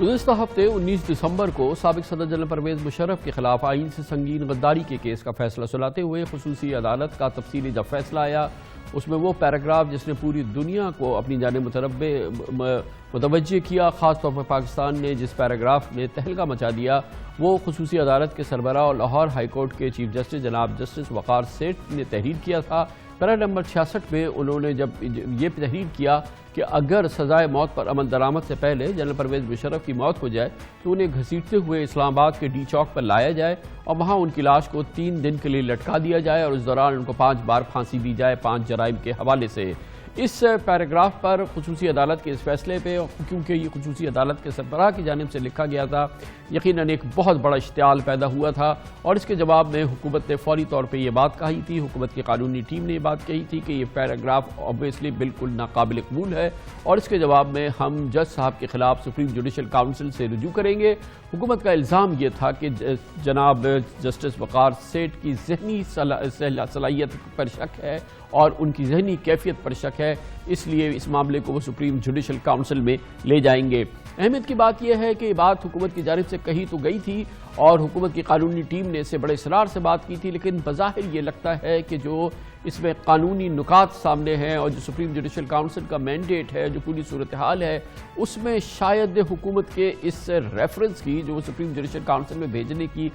गुज़िश्ता हफ्ते 19 दिसंबर को साबिक सदर जनरल परवेज़ मुशर्रफ के खिलाफ आइन से संगीन गद्दारी के केस का फैसला सुनाते हुए खुसूसी अदालत का तफसीली जब फैसला आया, उसमें वो पैराग्राफ जिसने पूरी दुनिया को अपनी जानिब मुतवज्जे किया, ख़ास तौर पर पाकिस्तान ने जिस पैराग्राफ ने तहलका मचा दिया, वो खुसूसी अदालत के सरबराह और लाहौर हाई कोर्ट के चीफ जस्टिस जनाब जस्टिस वक़ार सेठ ने तहरीर किया था। पैरा नंबर 66 में उन्होंने जब ये तहरीर किया कि अगर सज़ाए मौत पर अमल दरामद से पहले जनरल परवेज़ मुशर्रफ की मौत हो जाए तो उन्हें घसीटते हुए इस्लामाबाद के डी चौक पर लाया जाए और वहाँ उनकी लाश को 3 दिन के लिए लटका दिया जाए और उस दौरान उनको 5 बार फांसी दी जाए 5 जराइम के हवाले से। इस पैराग्राफ पर खुसूसी अदालत के इस फैसले पे, क्योंकि ये खुसूसी अदालत के सरबराह की जानिब से लिखा गया था, यकीनन एक बहुत बड़ा इश्तियाल पैदा हुआ था और इसके जवाब में हुकूमत ने फौरी तौर पे ये बात कही थी, हुकूमत की कानूनी टीम ने ये बात कही थी कि ये पैराग्राफ ऑब्वियसली बिल्कुल नाकाबिल कबूल है और इसके जवाब में हम जज साहब के खिलाफ सुप्रीम जुडिशल काउंसिल से रुजू करेंगे। हुकूमत का इल्ज़ाम ये था कि जनाब जस्टिस वक़ार सेठ की ज़हनी सलाहियत पर शक है और उनकी ज़हनी कैफियत पर शक है, इसलिए इस मामले को वो सुप्रीम जुडिशल काउंसिल में ले जाएंगे। अहमियत की बात यह है कि ये बात हुकूमत की जानिब से कही तो गई थी और हुकूमत की कानूनी टीम ने इससे बड़े इसरार से बात की थी, लेकिन बज़ाहिर ये लगता है कि जो इसमें कानूनी नुकात सामने हैं और जो सुप्रीम जुडिशल काउंसिल का मैंडेट है, जो पूरी सूरत हाल है, उसमें शायद हुकूमत के इस रेफरेंस की जो सुप्रीम जुडिशल काउंसिल में भेजने की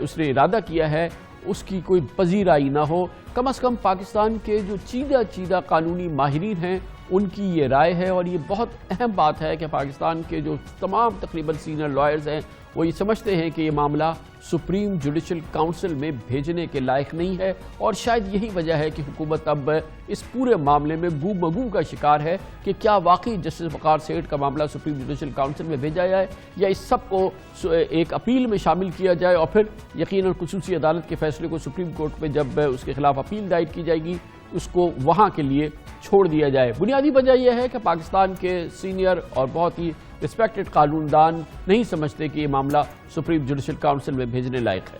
उसने इरादा किया है उसकी कोई पजीराई ना हो। कम से कम पाकिस्तान के जो चीदा कानूनी माहिरीन हैं उनकी ये राय है और ये बहुत अहम बात है कि पाकिस्तान के जो तमाम तकरीबन सीनियर लॉयर्स हैं वो ये समझते हैं कि ये मामला सुप्रीम जुडिशल काउंसिल में भेजने के लायक नहीं है और शायद यही वजह है कि हुकूमत अब इस पूरे मामले में गू का शिकार है कि क्या वाकई जस्टिस वक़ार सेठ का मामला सुप्रीम जुडिशल काउंसिल में भेजा जाए या इस सब को एक अपील में शामिल किया जाए और फिर यकीनन खुसूसी अदालत के फैसले को सुप्रीम कोर्ट में जब उसके खिलाफ अपील दायर की जाएगी उसको वहाँ के लिए छोड़ दिया जाए। बुनियादी वजह यह है कि पाकिस्तान के सीनियर और बहुत ही रिस्पेक्टेड कानूनदान नहीं समझते कि ये मामला सुप्रीम जुडिशल काउंसिल में भेजने लायक है।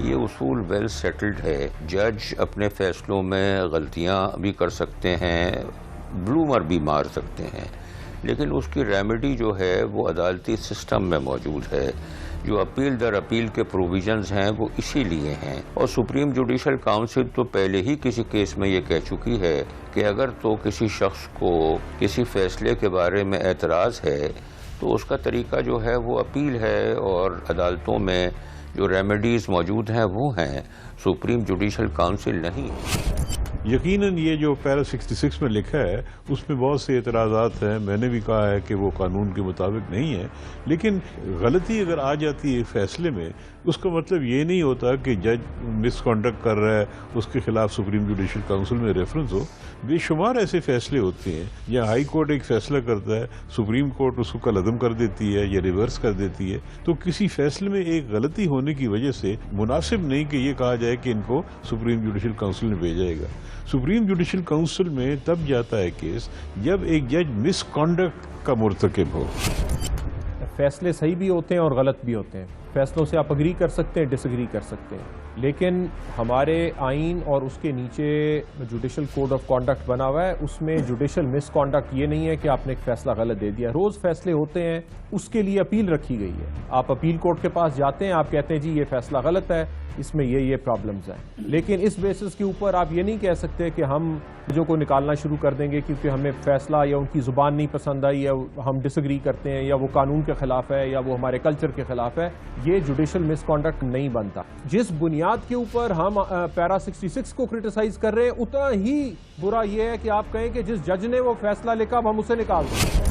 ये उसूल वेल सेटल्ड है, जज अपने फैसलों में गलतियां भी कर सकते हैं, ब्लूमर भी मार सकते हैं, लेकिन उसकी रेमेडी जो है वो अदालती सिस्टम में मौजूद है। जो अपील दर अपील के प्रोविजंस हैं वो इसीलिए हैं और सुप्रीम जुडिशल काउंसिल तो पहले ही किसी केस में ये कह चुकी है कि अगर तो किसी शख्स को किसी फैसले के बारे में एतराज़ है तो उसका तरीका जो है वो अपील है और अदालतों में जो रेमेडीज़ मौजूद हैं वो हैं, सुप्रीम जुडिशल काउंसिल नहीं। यकीनन ये जो पैरा 66 में लिखा है उसमें बहुत से एतराज़ात हैं, मैंने भी कहा है कि वो कानून के मुताबिक नहीं है, लेकिन गलती अगर आ जाती है फैसले में उसका मतलब ये नहीं होता कि जज मिसकंडक्ट कर रहा है उसके खिलाफ सुप्रीम जुडिशल काउंसिल में रेफरेंस हो। बेशुमार ऐसे फैसले होते हैं या हाई कोर्ट एक फैसला करता है, सुप्रीम कोर्ट उसको कलअदम कर देती है या रिवर्स कर देती है, तो किसी फैसले में एक गलती होने की वजह से मुनासिब नहीं कि ये कहा जाए कि इनको सुप्रीम जुडिशल काउंसिल में भेजा जाएगा। सुप्रीम जुडिशल काउंसिल में तब जाता है केस जब एक जज मिसकंडक्ट का मुर्तकिब हो। फैसले सही भी होते हैं और गलत भी होते हैं, फैसलों से आप अग्री कर सकते हैं, डिसएग्री कर सकते हैं, लेकिन हमारे आइन और उसके नीचे जुडिशल कोड ऑफ कॉन्डक्ट बना हुआ है, उसमें जुडिशल मिसकॉन्डक्ट ये नहीं है कि आपने एक फैसला गलत दे दिया। रोज़ फैसले होते हैं, उसके लिए अपील रखी गई है। आप अपील कोर्ट के पास जाते हैं, आप कहते हैं जी ये फैसला गलत है, इसमें ये प्रॉब्लम्स हैं, लेकिन इस बेसिस के ऊपर आप ये नहीं कह सकते कि हम जो को निकालना शुरू कर देंगे क्योंकि हमें फैसला या उनकी ज़ुबान नहीं पसंद आई या हम डिसएग्री करते हैं या वो कानून के खिलाफ है या वो हमारे कल्चर के खिलाफ है। ये जुडिशल मिसकॉन्डक्ट नहीं बनता। जिस बुनियाद के ऊपर हम पैरा 66 को क्रिटिसाइज कर रहे हैं उतना ही बुरा ये है कि आप कहें कि जिस जज ने वो फैसला लिखा हम उसे निकाल दें।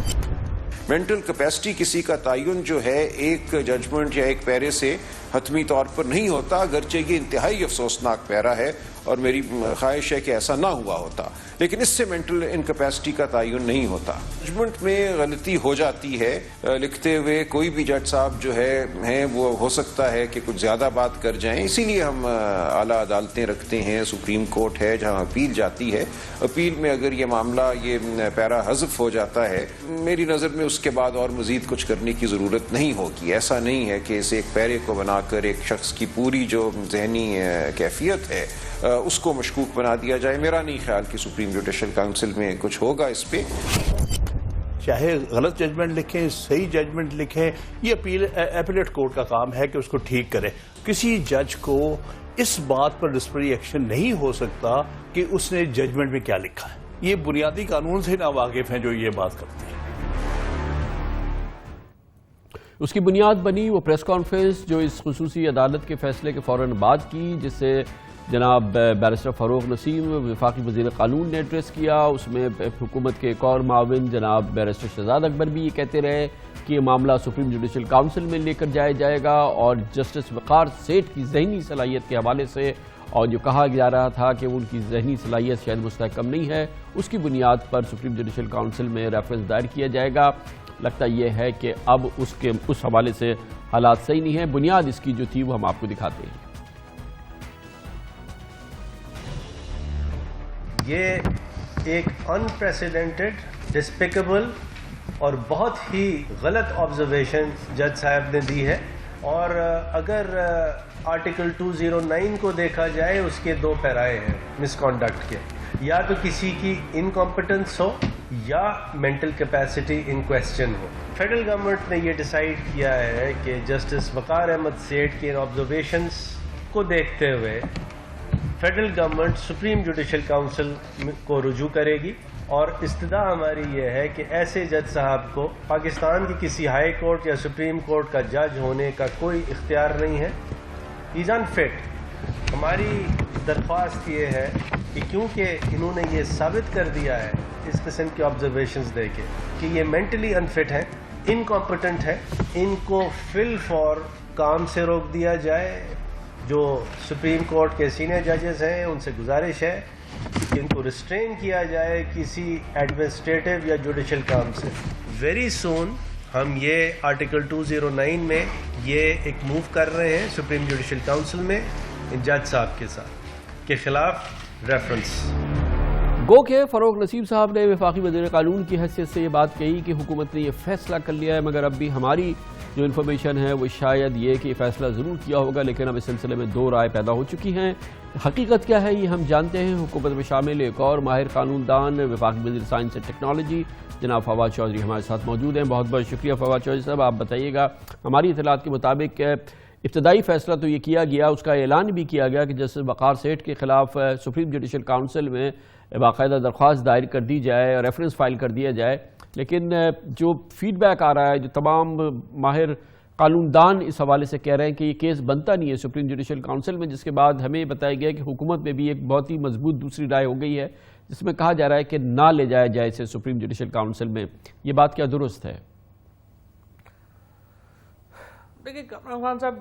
मेंटल कैपेसिटी किसी का तयन जो है एक जजमेंट या एक पैरे से हतमी तौर पर नहीं होता, अगरचे ये इंतहाई अफसोसनाक पैरा है और मेरी ख्वाहिश है कि ऐसा ना हुआ होता, लेकिन इससे मेंटल इनकैपेसिटी का तयन नहीं होता। जजमेंट में गलती हो जाती है, लिखते हुए कोई भी जज साहब जो है वो हो सकता है कि कुछ ज़्यादा बात कर जाएं, इसीलिए हम आला अदालतें रखते हैं, सुप्रीम कोर्ट है जहां अपील जाती है। अपील में अगर ये मामला ये पैरा हज़फ हो जाता है, मेरी नज़र में उसके बाद और मज़ीद कुछ करने की ज़रूरत नहीं होगी। ऐसा नहीं है कि इस एक पैरे को बनाकर एक शख्स की पूरी जो जहनी कैफियत है उसको मशकूक बना दिया जाए। मेरा नहीं ख्याल कि सुप्रीम सुप्रीम जुडिशल काउंसिल में कुछ होगा इस पे। चाहे गलत जजमेंट लिखें, सही जजमेंट लिखें, ये अपीलेट कोर्ट का काम है कि उसको ठीक करे। किसी जज को इस बात पर डिसिप्लिनरी एक्शन नहीं हो सकता कि उसने जजमेंट में क्या लिखा है। ये बुनियादी कानून से ना वाकिफ हैं जो ये बात करते हैं। उसकी बुनियाद बनी वो प्रेस कॉन्फ्रेंस जो इस खुसूसी अदालत के फैसले के फौरन बाद की, जिससे जनाब बैरिस्टर फ़ारूक नसीम वफाकी वज़ीर क़ानून ने एड्रेस किया। उसमें हुकूमत के एक और माविन जनाब बैरिस्टर शहजाद अकबर भी ये कहते रहे कि ये मामला सुप्रीम जुडिशल काउंसिल में लेकर जाया जाएगा, और जस्टिस वक़ार सेठ की ज़हनी सलाहियत के हवाले से और जो कहा जा रहा था कि उनकी ज़हनी सलाहियत शायद मुस्तहकम नहीं है, उसकी बुनियाद पर सुप्रीम जुडिशल काउंसिल में रेफरेंस दायर किया जाएगा। लगता यह है कि अब उस हवाले से हालात सही नहीं है। बुनियाद इसकी जो थी वो हम आपको दिखाते हैं। ये एक अनप्रेसिडेंटेड, डिस्पिकेबल और बहुत ही गलत ऑब्जर्वेशन जज साहब ने दी है, और अगर आर्टिकल 209 को देखा जाए उसके दो पैराए हैं मिसकॉन्डक्ट के, या तो किसी की इनकॉम्पिटेंस हो या मेंटल कैपेसिटी इन क्वेश्चन हो। फेडरल गवर्नमेंट ने ये डिसाइड किया है कि जस्टिस वक़ार अहमद सेठ के इन ऑब्जर्वेशंस को देखते हुए federal government supreme judicial council को रुजू करेगी, और इस्तदा हमारी ये है कि ऐसे जज साहब को पाकिस्तान की किसी हाई कोर्ट या सुप्रीम कोर्ट का जज होने का कोई इख्तियार नहीं है। Is unfit. हमारी दरख्वास्त ये है कि क्योंकि इन्होंने ये साबित कर दिया है इस किस्म के ऑब्जर्वेशंस देके कि ये मेंटली अनफिट हैं, इनकॉम्पिटेंट हैं, इनको फिल फॉर काम से रोक दिया जाए। जो सुप्रीम कोर्ट के सीनियर जजेस हैं उनसे गुजारिश है कि इनको रिस्ट्रेन किया जाए किसी एडमिनिस्ट्रेटिव या जुडिशल काम से। वेरी सून हम ये आर्टिकल 209 में ये एक मूव कर रहे हैं सुप्रीम जुडिशल काउंसिल में इन जज साहब के साथ के खिलाफ रेफरेंस। गो के फ़ारूक नसीम साहब ने वफाकी वज़ीर क़ानून की हैसियत से ये बात कही कि हुकूमत ने यह फैसला कर लिया है, मगर अब भी हमारी जो इन्फॉर्मेशन है वो शायद ये कि फैसला ज़रूर किया होगा, लेकिन अब इस सिलसिले में दो राय पैदा हो चुकी हैं। हकीकत क्या है ये हम जानते हैं। हुकूमत में शामिल एक और माहिर कानूनदान वफाकी वज़ीर साइंस एंड टेक्नोलॉजी जनाब फवाद चौधरी हमारे साथ मौजूद हैं। बहुत बहुत शुक्रिया फवाद चौधरी साहब। आप बताइएगा, हमारी इत्तलात के मुताबिक इब्तदाई फैसला तो ये किया गया, उसका ऐलान भी किया गया कि जस्टिस वक़ार सेठ के खिलाफ सुप्रीम जुडिशल काउंसिल में बाकायदा दरख्वास्त दायर कर दी जाए और रेफरेंस फाइल कर दिया जाए, लेकिन जो फीडबैक आ रहा है, जो तमाम माहिर कानूनदान इस हवाले से कह रहे हैं कि ये केस बनता नहीं है सुप्रीम जुडिशल काउंसिल में, जिसके बाद हमें बताया गया कि हुकूमत में भी एक बहुत ही मजबूत दूसरी राय हो गई है जिसमें कहा जा रहा है कि ना ले जाया जाए इसे सुप्रीम जुडिशल काउंसिल में। ये बात क्या दुरुस्त है? देखिए कमरान खान साहब,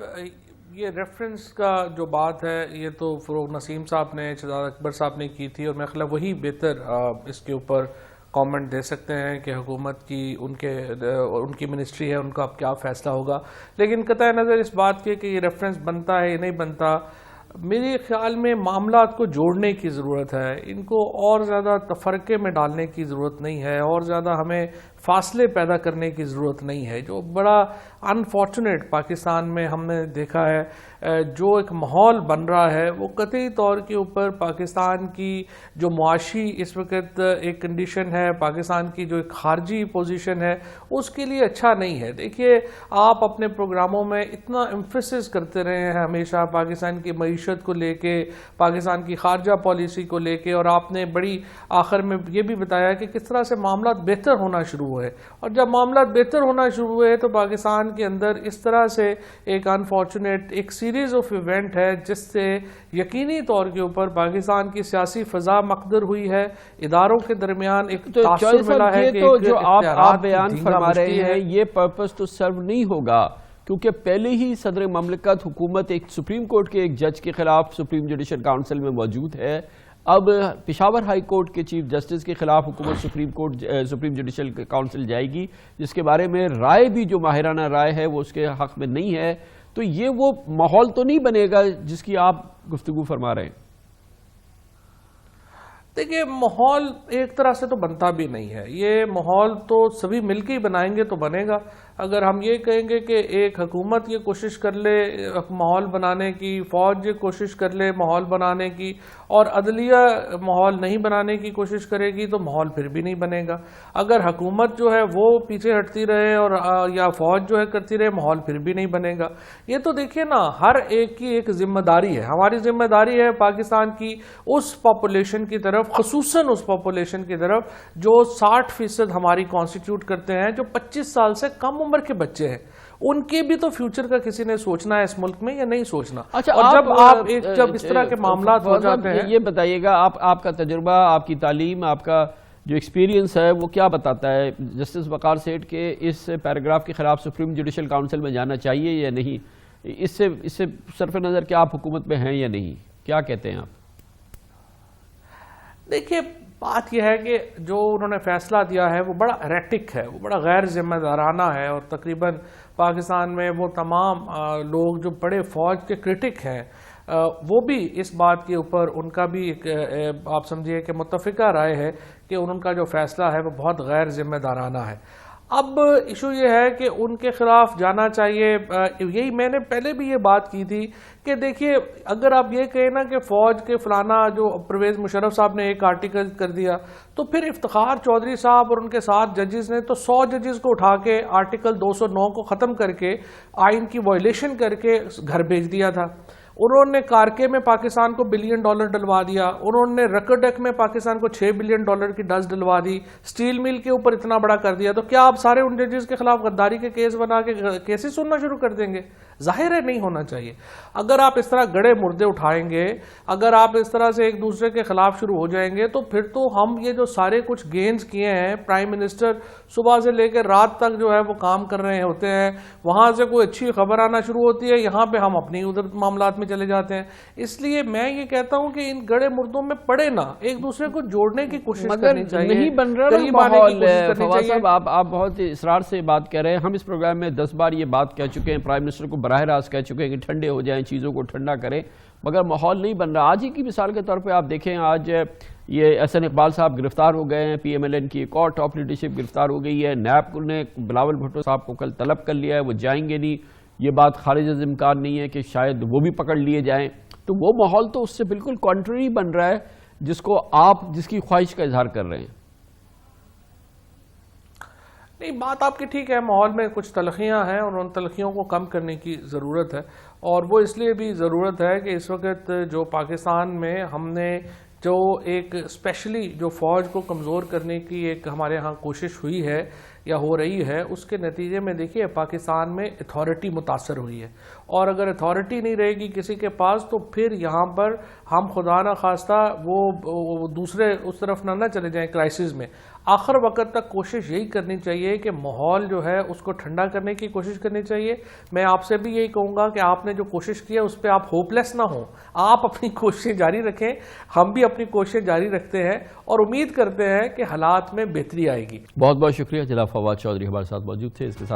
ये रेफरेंस का जो बात है ये तो फ़ारूक नसीम साहब ने, शहजाद अकबर साहब ने की थी, और मेरे ख्याल वही बेहतर इसके ऊपर कमेंट दे सकते हैं कि हुकूमत की उनकी मिनिस्ट्री है, उनका अब क्या फ़ैसला होगा। लेकिन कतई नज़र इस बात के कि ये रेफरेंस बनता है या नहीं बनता, मेरे ख्याल में मामलात को जोड़ने की ज़रूरत है, इनको और ज़्यादा तफरके में डालने की ज़रूरत नहीं है, और ज़्यादा हमें फासले पैदा करने की ज़रूरत नहीं है। जो बड़ा अनफॉर्चुनेट पाकिस्तान में हमने देखा है, जो एक माहौल बन रहा है वो कतई तौर के ऊपर पाकिस्तान की जो मुआशी इस वक्त एक कंडीशन है, पाकिस्तान की जो एक खारजी पोजीशन है, उसके लिए अच्छा नहीं है। देखिए, आप अपने प्रोग्रामों में इतना एम्फेसिस करते रहे हैं हमेशा पाकिस्तान की मईशत को लेके, पाकिस्तान की खारजा पॉलिसी को लेके, और आपने बड़ी आखिर में ये भी बताया कि किस तरह से मामला बेहतर होना शुरू हुए, और जब मामला बेहतर होना शुरू हुए तो पाकिस्तान के अंदर इस तरह से एक अनफॉर्चुनेट एक सीरीज ऑफ इवेंट है जिससे यकीनी तौर के ऊपर पाकिस्तान की सियासी फजा मकदर हुई है, इदारों के दरमियान एक तासुर मिला है कि तो जो आप बयान फरमा रहे हैं ये पर्पस तो सर्व नहीं होगा, क्योंकि पहले ही सदर ममलकत हुकूमत एक सुप्रीम कोर्ट के एक जज के खिलाफ सुप्रीम जुडिशल काउंसिल में मौजूद है। अब पेशावर हाई कोर्ट के चीफ जस्टिस के खिलाफ हुकूमत सुप्रीम जुडिशल काउंसिल जाएगी, जिसके बारे में राय भी जो माहिराना राय है वो उसके हक में नहीं है। तो ये वो माहौल तो नहीं बनेगा जिसकी आप गुफ्तगू फरमा रहे हैं। देखिए, माहौल एक तरह से तो बनता भी नहीं है, ये माहौल तो सभी मिलकर ही बनाएंगे तो बनेगा। اگر ہم یہ کہیں گے کہ ایک حکومت یہ کوشش کر لے ماحول بنانے کی، فوج یہ کوشش کر لے ماحول بنانے کی، اور عدلیہ ماحول نہیں بنانے کی کوشش کرے گی تو ماحول پھر بھی نہیں بنے گا. اگر حکومت جو ہے وہ پیچھے ہٹتی رہے اور یا فوج جو ہے کرتی رہے، ماحول پھر بھی نہیں بنے گا. یہ تو دیکھیے نا، ہر ایک کی ایک ذمہ داری ہے. ہماری ذمہ داری ہے پاکستان کی اس پاپولیشن کی طرف، خصوصاً اس پاپولیشن کی طرف جو 60% ہماری کانسٹیٹیوٹ کرتے ہیں، جو 25 سال سے کم عمر کے بچے ہیں. ان کے بھی تو فیوچر کا کسی نے سوچنا ہے اس ملک میں یا نہیں سوچنا؟ اچھا، اور جب اس طرح کے معاملات ہو جاتے ہیں، یہ بتائیے گا آپ کا تجربہ، آپ کی تعلیم، آپ کا جو ایکسپیرینس ہے وہ کیا بتاتا ہے جسٹس وقار سیٹھ کے اس پیراگراف کے خلاف سپریم جوڈیشل کاؤنسل میں جانا چاہیے یا نہیں؟ اس سے صرف نظر کہ آپ حکومت میں ہیں یا نہیں، کیا کہتے ہیں آپ؟ دیکھیے، بات یہ ہے کہ جو انہوں نے فیصلہ دیا ہے وہ بڑا ایریٹک ہے، وہ بڑا غیر ذمہ دارانہ ہے، اور تقریباً پاکستان میں وہ تمام لوگ جو بڑے فوج کے کرٹک ہیں وہ بھی اس بات کے اوپر ان کا بھی ایک آپ سمجھیے کہ متفقہ رائے ہے کہ ان کا جو فیصلہ ہے وہ بہت غیر ذمہ دارانہ ہے. اب ایشو یہ ہے کہ ان کے خلاف جانا چاہیے. یہی میں نے پہلے بھی یہ بات کی تھی کہ دیکھیے، اگر آپ یہ کہیں نا کہ فوج کے فلانا جو پرویز مشرف صاحب نے ایک آرٹیکل کر دیا، تو پھر افتخار چودھری صاحب اور ان کے ساتھ ججز نے تو 100 ججز کو اٹھا کے آرٹیکل 209 کو ختم کر کے آئین کی وائلیشن کر کے گھر بھیج دیا تھا. انہوں نے کارکے میں پاکستان کو $1 بلین ڈلوا دیا. انہوں نے رکرڈک میں پاکستان کو $6 بلین کی ڈز ڈلوا دی. سٹیل مل کے اوپر اتنا بڑا کر دیا. تو کیا آپ سارے ان ججز کے خلاف غداری کے کیس بنا کے کیسز سننا شروع کر دیں گے؟ ظاہر ہے نہیں ہونا چاہیے. اگر آپ اس طرح گڑے مردے اٹھائیں گے، اگر آپ اس طرح سے ایک دوسرے کے خلاف شروع ہو جائیں گے، تو پھر تو ہم یہ جو سارے کچھ گینز کیے ہیں، پرائم منسٹر صبح سے لے کے رات تک جو ہے وہ کام کر رہے ہوتے ہیں، وہاں سے کوئی اچھی خبر آنا شروع ہوتی ہے، یہاں پہ ہم اپنی ادھر معاملات میں چلے جاتے ہیں. اس لیے میں یہ کہتا ہوں کہ ان گڑے مردوں میں پڑے نہ، ایک دوسرے کو جوڑنے کی کوشش کرنی چاہیے. نہیں بن رہا ماحول. فواز صاحب، آپ بہت اصرار سے بات کہہ رہے ہیں. ہم اس پروگرام میں 10 بار یہ بات کہہ چکے ہیں، پرائم منسٹر کو براہ راست کہہ چکے ہیں کہ ٹھنڈے ہو جائیں، چیزوں کو ٹھنڈا کریں، مگر ماحول نہیں بن رہا. آج ہی کی مثال کے طور پہ آپ دیکھیں، آج یہ احسن اقبال صاحب گرفتار ہو گئے ہیں، پی ایم ایل این کی ایک اور ٹاپ لیڈرشپ گرفتار ہو گئی ہے. نیب نے بلاول بھٹو صاحب کو کل طلب کر لیا ہے، وہ جائیں گے نہیں. یہ بات خارج از امکان نہیں ہے کہ شاید وہ بھی پکڑ لیے جائیں. تو وہ ماحول تو اس سے بالکل کانٹری بن رہا ہے جس کو آپ جس کی خواہش کا اظہار کر رہے ہیں. نہیں، بات آپ کی ٹھیک ہے، ماحول میں کچھ تلخیاں ہیں اور ان تلخیوں کو کم کرنے کی ضرورت ہے. اور وہ اس لیے بھی ضرورت ہے کہ اس وقت جو پاکستان میں ہم نے جو ایک اسپیشلی جو فوج کو کمزور کرنے کی ایک ہمارے ہاں کوشش ہوئی ہے یا ہو رہی ہے، اس کے نتیجے میں دیکھیے پاکستان میں اتھارٹی متاثر ہوئی ہے. اور اگر اتھارٹی نہیں رہے گی کسی کے پاس تو پھر یہاں پر ہم خدا نہ خواستہ وہ دوسرے اس طرف نہ چلے جائیں کرائسس میں. آخر وقت تک کوشش یہی کرنی چاہیے کہ ماحول جو ہے اس کو ٹھنڈا کرنے کی کوشش کرنی چاہیے. میں آپ سے بھی یہی کہوں گا کہ آپ نے جو کوشش کی ہے اس پہ آپ ہوپ لیس نہ ہوں، آپ اپنی کوششیں جاری رکھیں. ہم بھی اپنی کوششیں جاری رکھتے ہیں اور امید کرتے ہیں کہ حالات میں بہتری آئے گی. بہت بہت شکریہ. جناب فواد چودھری ہمارے ساتھ موجود تھے. اس کے ساتھ